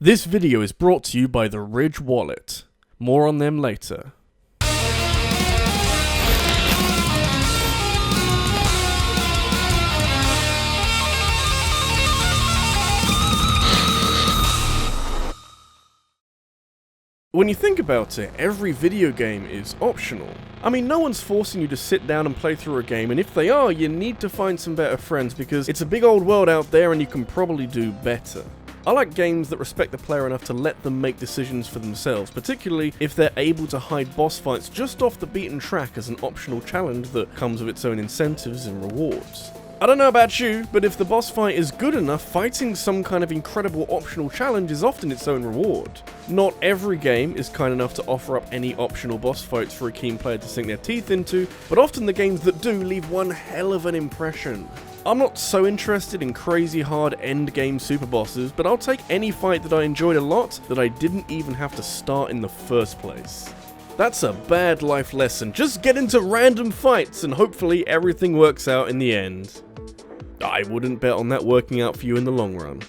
This video is brought to you by the Ridge wallet. More on them later. When you think about it, every video game is optional. I mean, no one's forcing you to sit down and play through a game, and if they are, you need to find some better friends because it's a big old world out there and you can probably do better. I like games that respect the player enough to let them make decisions for themselves, particularly if they're able to hide boss fights just off the beaten track as an optional challenge that comes with its own incentives and rewards. I don't know about you, but if the boss fight is good enough, fighting some kind of incredible optional challenge is often its own reward. Not every game is kind enough to offer up any optional boss fights for a keen player to sink their teeth into, but often the games that do leave one hell of an impression. I'm not so interested in crazy hard endgame super bosses, but I'll take any fight that I enjoyed a lot that I didn't even have to start in the first place. That's a bad life lesson. Just get into random fights and hopefully everything works out in the end. I wouldn't bet on that working out for you in the long run.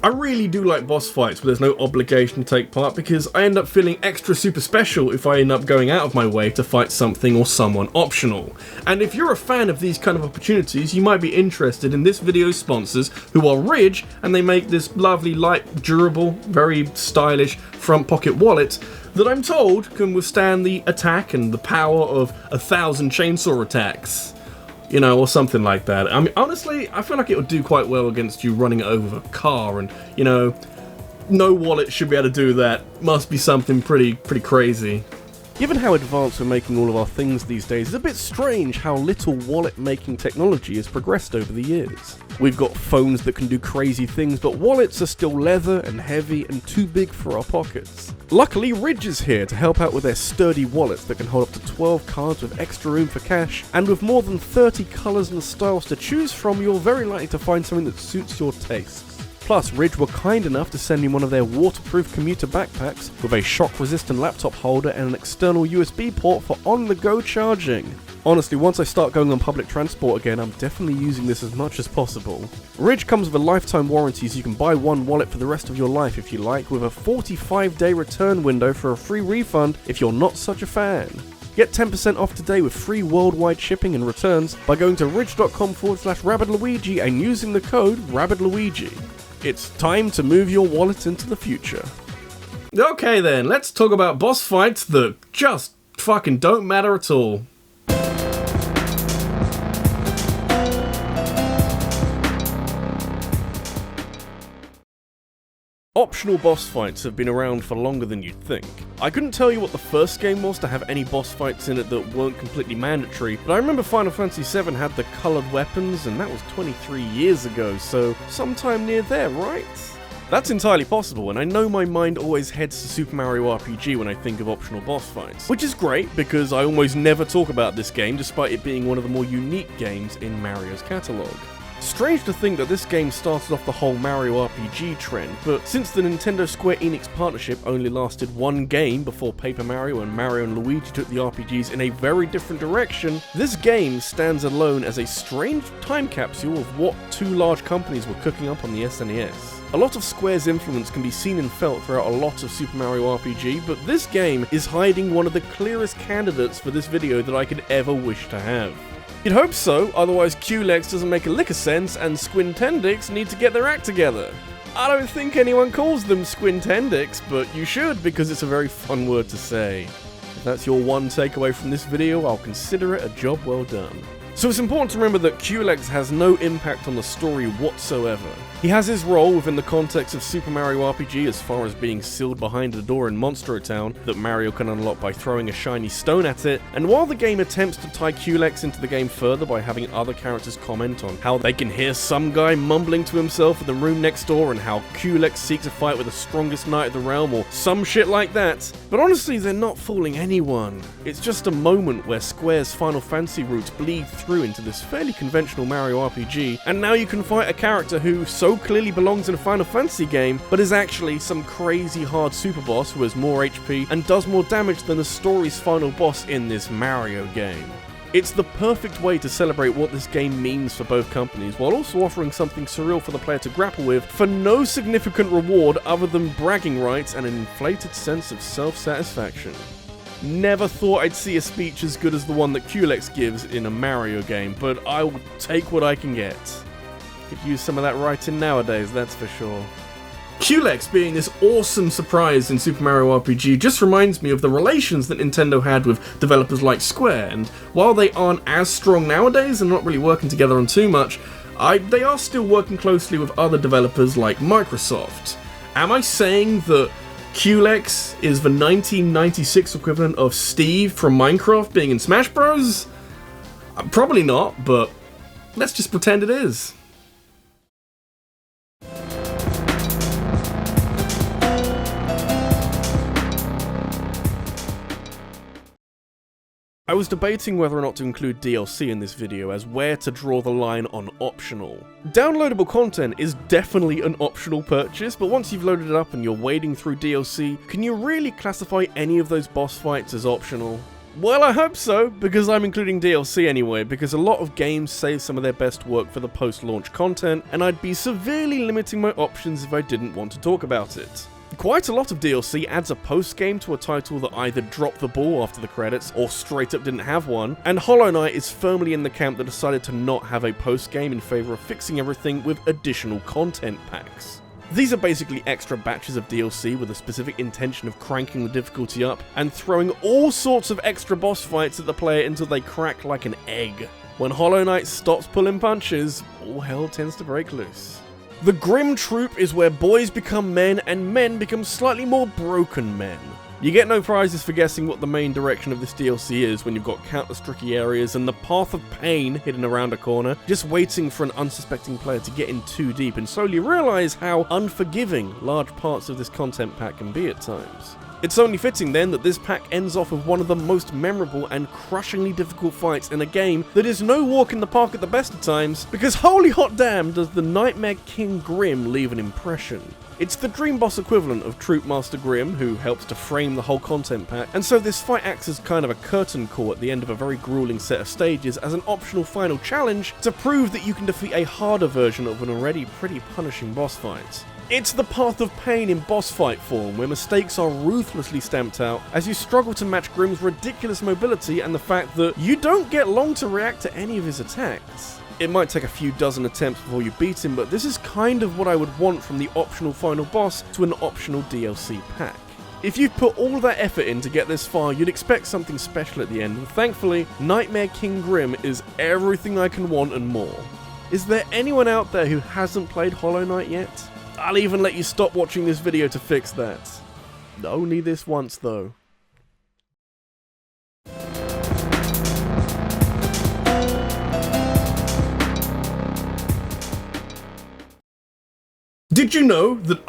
I really do like boss fights where there's no obligation to take part because I end up feeling extra super special if I end up going out of my way to fight something or someone optional. And if you're a fan of these kind of opportunities, you might be interested in this video's sponsors, who are Ridge, and they make this lovely, light, durable, very stylish front pocket wallet that I'm told can withstand the attack and the power of 1,000 chainsaw attacks. You know, or something like that. I mean, honestly, I feel like it would do quite well against you running it over a car, and, you know, no wallet should be able to do that. Must be something pretty crazy. Given how advanced we're making all of our things these days, it's a bit strange how little wallet-making technology has progressed over the years. We've got phones that can do crazy things, but wallets are still leather and heavy and too big for our pockets. Luckily, Ridge is here to help out with their sturdy wallets that can hold up to 12 cards with extra room for cash, and with more than 30 colours and styles to choose from, you're very likely to find something that suits your tastes. Plus, Ridge were kind enough to send me one of their waterproof commuter backpacks with a shock-resistant laptop holder and an external USB port for on-the-go charging. Honestly, once I start going on public transport again, I'm definitely using this as much as possible. Ridge comes with a lifetime warranty, so you can buy one wallet for the rest of your life if you like, with a 45-day return window for a free refund if you're not such a fan. Get 10% off today with free worldwide shipping and returns by going to ridge.com/RabbidLuigi and using the code RabbidLuigi. It's time to move your wallet into the future. Okay then, let's talk about boss fights that just fucking don't matter at all. Optional boss fights have been around for longer than you'd think. I couldn't tell you what the first game was to have any boss fights in it that weren't completely mandatory, but I remember Final Fantasy VII had the coloured weapons, and that was 23 years ago, so sometime near there, right? That's entirely possible, and I know my mind always heads to Super Mario RPG when I think of optional boss fights, which is great because I almost never talk about this game despite it being one of the more unique games in Mario's catalogue. Strange to think that this game started off the whole Mario RPG trend, but since the Nintendo Square Enix partnership only lasted one game before Paper Mario and Mario and Luigi took the RPGs in a very different direction, this game stands alone as a strange time capsule of what two large companies were cooking up on the SNES. A lot of Square's influence can be seen and felt throughout a lot of Super Mario RPG, but this game is hiding one of the clearest candidates for this video that I could ever wish to have. You'd hope so, otherwise QLEX doesn't make a lick of sense and Squintendix need to get their act together. I don't think anyone calls them Squintendix, but you should because it's a very fun word to say. If that's your one takeaway from this video, I'll consider it a job well done. So it's important to remember that QLEX has no impact on the story whatsoever. He has his role within the context of Super Mario RPG as far as being sealed behind a door in Monstro Town that Mario can unlock by throwing a shiny stone at it, and while the game attempts to tie QLEX into the game further by having other characters comment on how they can hear some guy mumbling to himself in the room next door and how QLEX seeks a fight with the strongest knight of the realm or some shit like that, but honestly they're not fooling anyone. It's just a moment where Square's Final Fantasy roots bleed through into this fairly conventional Mario RPG, and now you can fight a character who so clearly belongs in a Final Fantasy game, but is actually some crazy hard super boss who has more HP and does more damage than the story's final boss in this Mario game. It's the perfect way to celebrate what this game means for both companies, while also offering something surreal for the player to grapple with for no significant reward other than bragging rights and an inflated sense of self-satisfaction. Never thought I'd see a speech as good as the one that Culex gives in a Mario game, but I will take what I can get. Could use some of that writing nowadays, that's for sure. Culex being this awesome surprise in Super Mario RPG just reminds me of the relations that Nintendo had with developers like Square, and while they aren't as strong nowadays and not really working together on too much, they are still working closely with other developers like Microsoft. Am I saying that Culex is the 1996 equivalent of Steve from Minecraft being in Smash Bros? Probably not, but let's just pretend it is. I was debating whether or not to include DLC in this video as where to draw the line on optional. Downloadable content is definitely an optional purchase, but once you've loaded it up and you're wading through DLC, can you really classify any of those boss fights as optional? Well, I hope so, because I'm including DLC anyway, because a lot of games save some of their best work for the post-launch content, and I'd be severely limiting my options if I didn't want to talk about it. Quite a lot of DLC adds a post-game to a title that either dropped the ball after the credits or straight up didn't have one, and Hollow Knight is firmly in the camp that decided to not have a post-game in favour of fixing everything with additional content packs. These are basically extra batches of DLC with a specific intention of cranking the difficulty up and throwing all sorts of extra boss fights at the player until they crack like an egg. When Hollow Knight stops pulling punches, all hell tends to break loose. The Grim Troop is where boys become men and men become slightly more broken men. You get no prizes for guessing what the main direction of this DLC is when you've got countless tricky areas and the path of pain hidden around a corner, just waiting for an unsuspecting player to get in too deep and slowly realise how unforgiving large parts of this content pack can be at times. It's only fitting then that this pack ends off with one of the most memorable and crushingly difficult fights in a game that is no walk in the park at the best of times, because holy hot damn does the Nightmare King Grim leave an impression. It's the dream boss equivalent of Troop Master Grim, who helps to frame the whole content pack, and so this fight acts as kind of a curtain call at the end of a very grueling set of stages as an optional final challenge to prove that you can defeat a harder version of an already pretty punishing boss fight. It's the path of pain in boss fight form, where mistakes are ruthlessly stamped out as you struggle to match Grim's ridiculous mobility and the fact that you don't get long to react to any of his attacks. It might take a few dozen attempts before you beat him, but this is kind of what I would want from the optional final boss to an optional DLC pack. If you've put all that effort in to get this far, you'd expect something special at the end, and thankfully, Nightmare King Grim is everything I can want and more. Is there anyone out there who hasn't played Hollow Knight yet? I'll even let you stop watching this video to fix that. Only this once though. Did you know that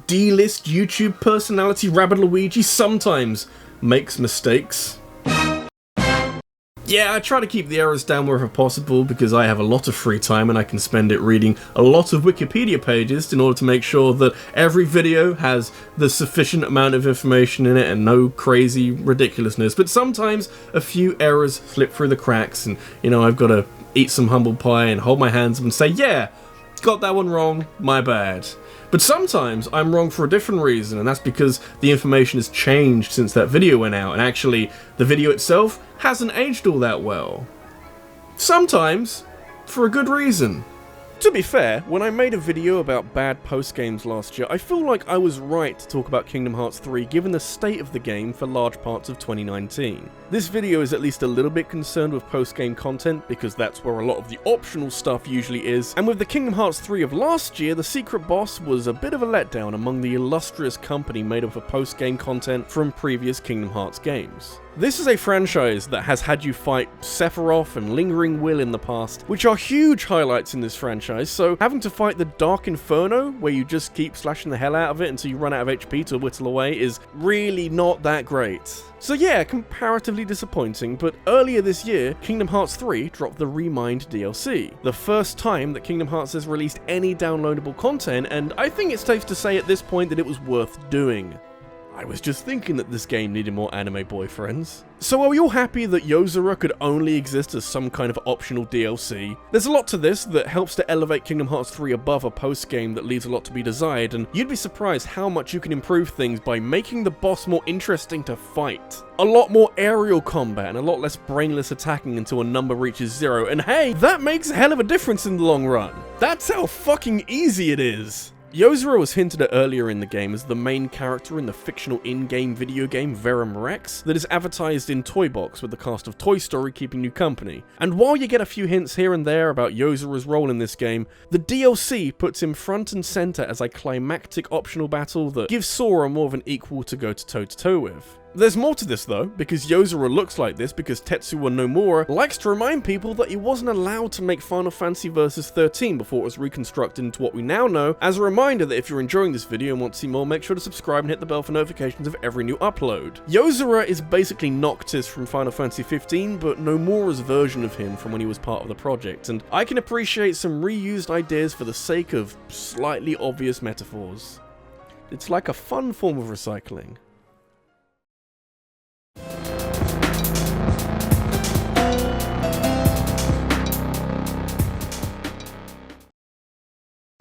D-list YouTube personality RabbidLuigi sometimes makes mistakes? Yeah, I try to keep the errors down wherever possible because I have a lot of free time and I can spend it reading a lot of Wikipedia pages in order to make sure that every video has the sufficient amount of information in it and no crazy ridiculousness. But sometimes a few errors slip through the cracks and, you know, I've got to eat some humble pie and hold my hands up and say, yeah, got that one wrong, my bad. But sometimes I'm wrong for a different reason, and that's because the information has changed since that video went out, and actually, the video itself hasn't aged all that well. Sometimes, for a good reason. To be fair, when I made a video about bad post-games last year, I feel like I was right to talk about Kingdom Hearts 3 given the state of the game for large parts of 2019. This video is at least a little bit concerned with post-game content because that's where a lot of the optional stuff usually is, and with the Kingdom Hearts 3 of last year, the secret boss was a bit of a letdown among the illustrious company made up of post-game content from previous Kingdom Hearts games. This is a franchise that has had you fight Sephiroth and Lingering Will in the past, which are huge highlights in this franchise, so having to fight the Dark Inferno, where you just keep slashing the hell out of it until you run out of HP to whittle away, is really not that great. So yeah, comparatively disappointing, but earlier this year, Kingdom Hearts 3 dropped the Remind DLC, the first time that Kingdom Hearts has released any downloadable content, and I think it's safe to say at this point that it was worth doing. I was just thinking that this game needed more anime boyfriends. So are we all happy that Yozora could only exist as some kind of optional DLC? There's a lot to this that helps to elevate Kingdom Hearts 3 above a post-game that leaves a lot to be desired, and you'd be surprised how much you can improve things by making the boss more interesting to fight. A lot more aerial combat and a lot less brainless attacking until a number reaches 0, and hey, that makes a hell of a difference in the long run. That's how fucking easy it is. Yozora was hinted at earlier in the game as the main character in the fictional in-game video game Verum Rex that is advertised in Toy Box with the cast of Toy Story keeping you company. And while you get a few hints here and there about Yozora's role in this game, the DLC puts him front and center as a climactic optional battle that gives Sora more of an equal to go toe-to-toe with. There's more to this though, because Yozora looks like this because Tetsuya Nomura likes to remind people that he wasn't allowed to make Final Fantasy Versus 13 before it was reconstructed into what we now know, as a reminder that if you're enjoying this video and want to see more, make sure to subscribe and hit the bell for notifications of every new upload. Yozora is basically Noctis from Final Fantasy 15, but Nomura's version of him from when he was part of the project, and I can appreciate some reused ideas for the sake of slightly obvious metaphors. It's like a fun form of recycling.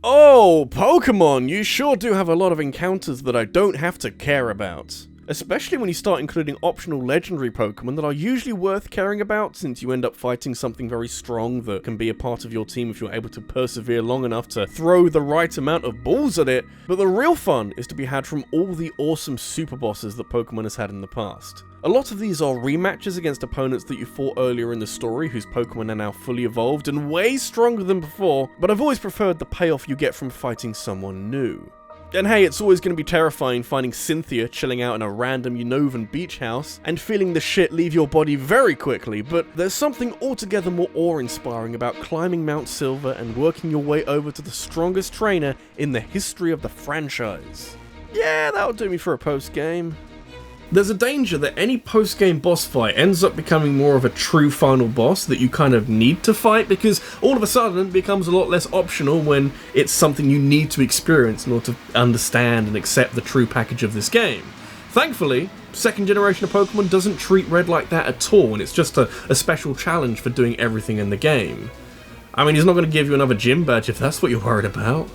Oh, Pokemon! You sure do have a lot of encounters that I don't have to care about. Especially when you start including optional legendary Pokemon that are usually worth caring about, since you end up fighting something very strong that can be a part of your team if you're able to persevere long enough to throw the right amount of balls at it. But the real fun is to be had from all the awesome super bosses that Pokemon has had in the past. A lot of these are rematches against opponents that you fought earlier in the story whose Pokemon are now fully evolved and way stronger than before, but I've always preferred the payoff you get from fighting someone new. And hey, it's always going to be terrifying finding Cynthia chilling out in a random Unovan beach house and feeling the shit leave your body very quickly, but there's something altogether more awe-inspiring about climbing Mount Silver and working your way over to the strongest trainer in the history of the franchise. Yeah, that'll do me for a post-game. There's a danger that any post-game boss fight ends up becoming more of a true final boss that you kind of need to fight, because all of a sudden it becomes a lot less optional when it's something you need to experience in order to understand and accept the true package of this game. Thankfully, second generation of Pokemon doesn't treat Red like that at all, and it's just a special challenge for doing everything in the game. I mean, he's not going to give you another gym badge if that's what you're worried about.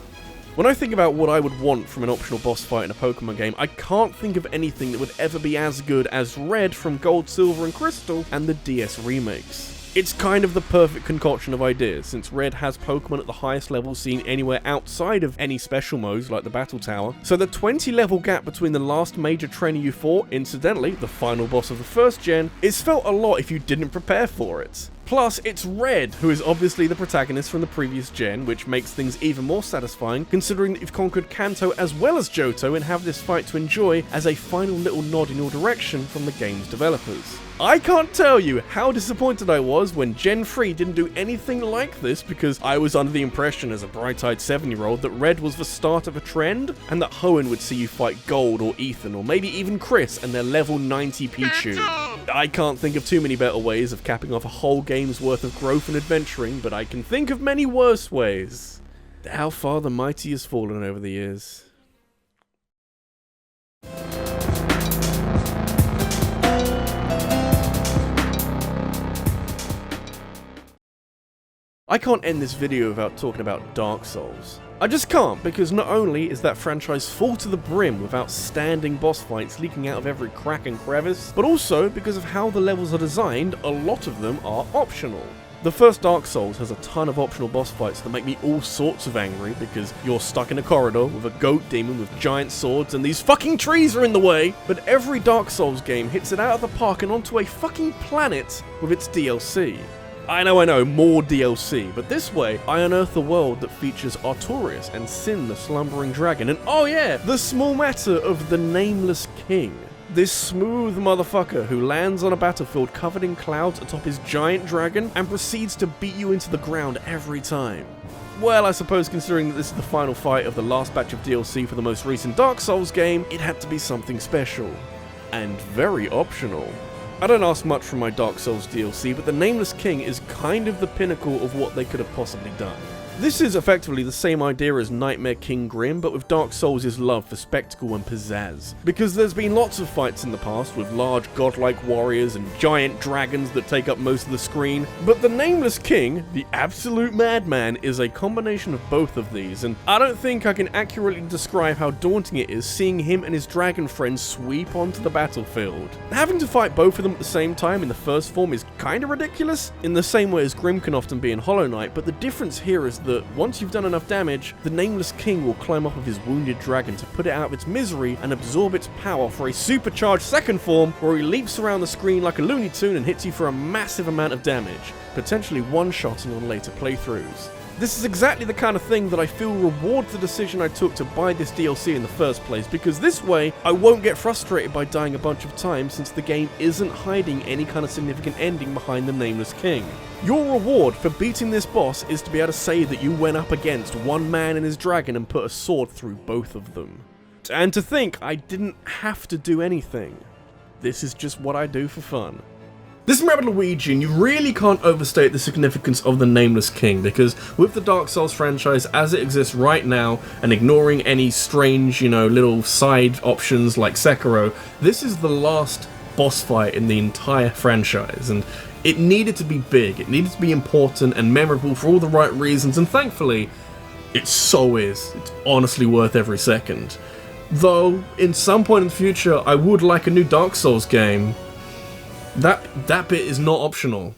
When I think about what I would want from an optional boss fight in a Pokemon game, I can't think of anything that would ever be as good as Red from Gold, Silver and Crystal and the DS remakes. It's kind of the perfect concoction of ideas, since Red has Pokemon at the highest level seen anywhere outside of any special modes like the Battle Tower, so the 20 level gap between the last major trainer you fought, incidentally the final boss of the first gen, is felt a lot if you didn't prepare for it. Plus, it's Red, who is obviously the protagonist from the previous gen, which makes things even more satisfying, considering that you've conquered Kanto as well as Johto and have this fight to enjoy as a final little nod in your direction from the game's developers. I can't tell you how disappointed I was when Gen 3 didn't do anything like this, because I was under the impression as a bright-eyed 7-year-old that Red was the start of a trend, and that Hoenn would see you fight Gold or Ethan or maybe even Chris and their level 90 Pichu. I can't think of too many better ways of capping off a whole game's worth of growth and adventuring, but I can think of many worse ways. How far the mighty has fallen over the years. I can't end this video without talking about Dark Souls. I just can't, because not only is that franchise full to the brim with outstanding boss fights leaking out of every crack and crevice, but also because of how the levels are designed, a lot of them are optional. The first Dark Souls has a ton of optional boss fights that make me all sorts of angry, because you're stuck in a corridor with a goat demon with giant swords and these fucking trees are in the way, but every Dark Souls game hits it out of the park and onto a fucking planet with its DLC. I know, more DLC, but this way, I unearth a world that features Artorias and Sin the Slumbering Dragon, and oh yeah, the small matter of the Nameless King. This smooth motherfucker who lands on a battlefield covered in clouds atop his giant dragon and proceeds to beat you into the ground every time. Well, I suppose considering that this is the final fight of the last batch of DLC for the most recent Dark Souls game, it had to be something special. And very optional. I don't ask much from my Dark Souls DLC, but the Nameless King is kind of the pinnacle of what they could have possibly done. This is effectively the same idea as Nightmare King Grim, but with Dark Souls' love for spectacle and pizzazz. Because there's been lots of fights in the past with large godlike warriors and giant dragons that take up most of the screen, but the Nameless King, the absolute madman, is a combination of both of these, and I don't think I can accurately describe how daunting it is seeing him and his dragon friends sweep onto the battlefield. Having to fight both of them at the same time in the first form is kinda ridiculous, in the same way as Grim can often be in Hollow Knight, but the difference here is that once you've done enough damage, the Nameless King will climb off of his wounded dragon to put it out of its misery and absorb its power for a supercharged second form where he leaps around the screen like a Looney Tune and hits you for a massive amount of damage, potentially one-shotting on later playthroughs. This is exactly the kind of thing that I feel rewards the decision I took to buy this DLC in the first place, because this way I won't get frustrated by dying a bunch of times since the game isn't hiding any kind of significant ending behind the Nameless King. Your reward for beating this boss is to be able to say that you went up against one man and his dragon and put a sword through both of them. And to think I didn't have to do anything. This is just what I do for fun. This is RabbidLuigi, and you really can't overstate the significance of the Nameless King, because with the Dark Souls franchise as it exists right now, and ignoring any strange, little side options like Sekiro, this is the last boss fight in the entire franchise, and it needed to be big, it needed to be important and memorable for all the right reasons, and thankfully, it so is. It's honestly worth every second. Though, in some point in the future, I would like a new Dark Souls game. That bit is not optional.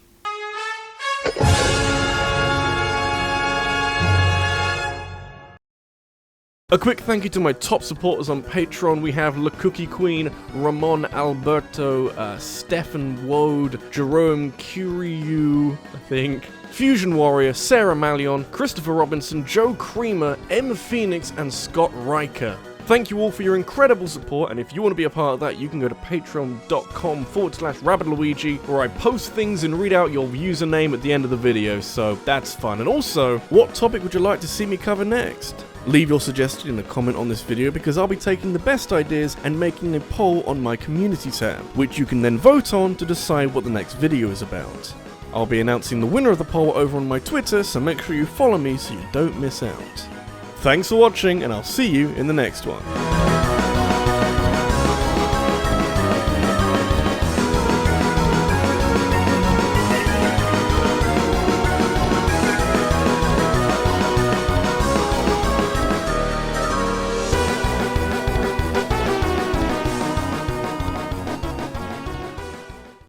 A quick thank you to my top supporters on Patreon. We have La Cookie Queen, Ramon Alberto, Stefan Wode, Jerome Curiew, I think, Fusion Warrior, Sarah Malion, Christopher Robinson, Joe Creamer, M Phoenix, and Scott Riker. Thank you all for your incredible support, and if you want to be a part of that, you can go to patreon.com/RabbidLuigi, where I post things and read out your username at the end of the video, so that's fun. And also, what topic would you like to see me cover next? Leave your suggestion in a comment on this video, because I'll be taking the best ideas and making a poll on my community tab, which you can then vote on to decide what the next video is about. I'll be announcing the winner of the poll over on my Twitter, so make sure you follow me so you don't miss out. Thanks for watching, and I'll see you in the next one.